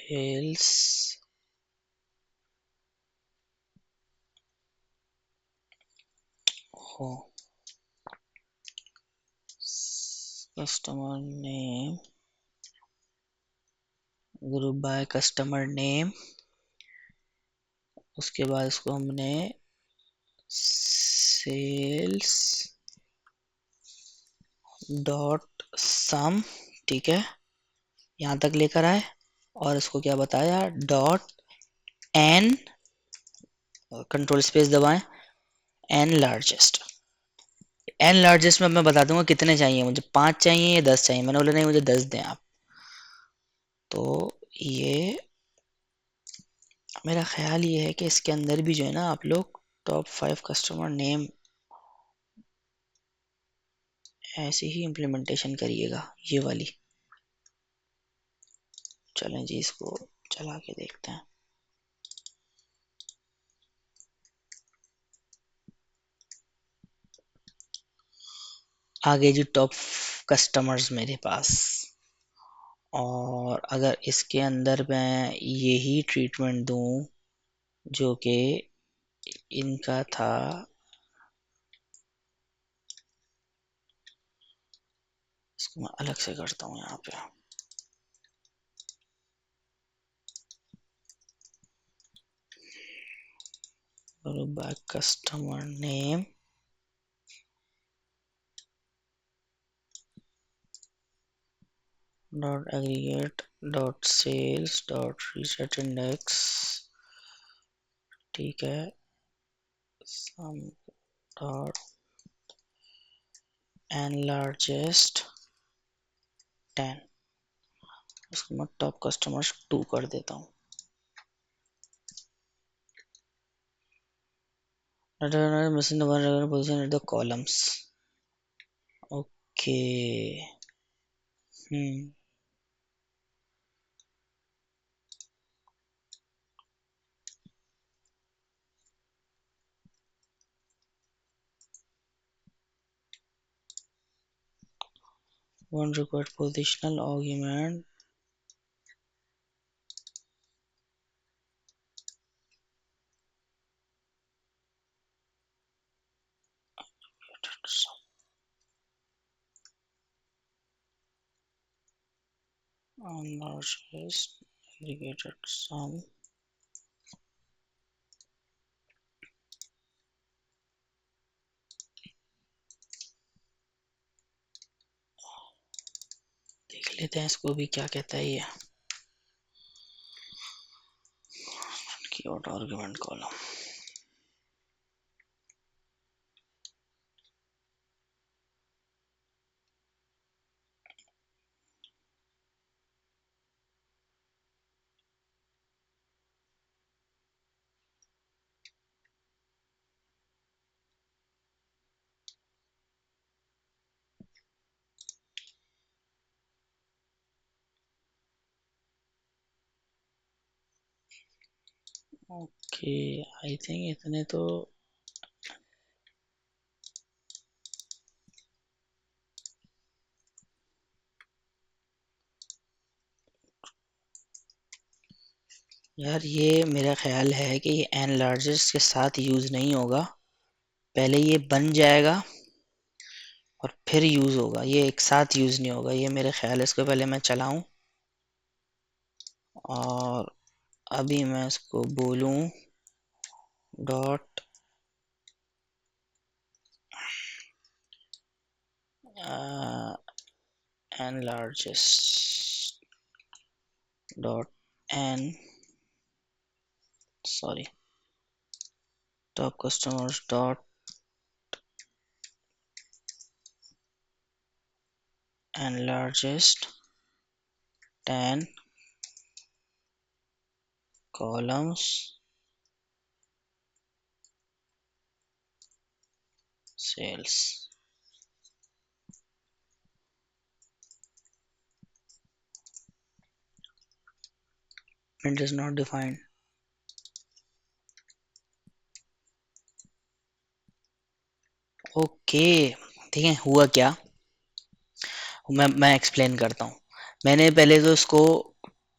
sales हो customer name group by customer name, उसके बाद इसको हमने सेल्स डॉट सम, ठीक है, यहां तक लेकर आए और इसको क्या बताया, डॉट एन, कंट्रोल स्पेस दबाएं, एन लार्जेस्ट। एन लार्जेस्ट में मैं बता दूंगा कितने चाहिए मुझे, 5 चाहिए या 10 चाहिए, मैंने बोला नहीं मुझे 10 दें आप। तो ये मेरा ख्याल ये है कि इसके अंदर भी जो है ना आप लोग टॉप 5 कस्टमर नेम ऐसे ही इम्प्लीमेंटेशन करिएगा, ये वाली। चलें जी इसको चला के देखते हैं। आगे जी टॉप कस्टमर्स मेरे पास, और अगर इसके अंदर मैं यही ट्रीटमेंट दूं जो कि इनका था, इसको मैं अलग से करता हूं यहाँ पे, by customer name dot aggregate dot sales dot reset index, ठीक है, सम डॉट एन लार्जेस्ट 10, इसको मैं टॉप कस्टमर्स 2 कर देता हूँ। missing the one relevant position at the columns, okay, one required positional argument on largest aggregated sum, देख लेते हैं इसको भी क्या कहता है ये, keyword argument column. Okay I think इतने तो यार, ये मेरा ख्याल है कि ये एन लार्जेस्ट के साथ यूज नहीं होगा, पहले ये बन जाएगा और फिर यूज होगा, ये एक साथ यूज नहीं होगा, ये मेरे ख्याल है। इसको पहले मैं चलाऊं और अभी मैं इसको बोलूं dot n largest dot n sorry top customers dot n largest 10 columns sales, it is not defined, okay ठीक है। हुआ क्या, मैं एक्सप्लेन करता हूँ। मैंने पहले तो इसको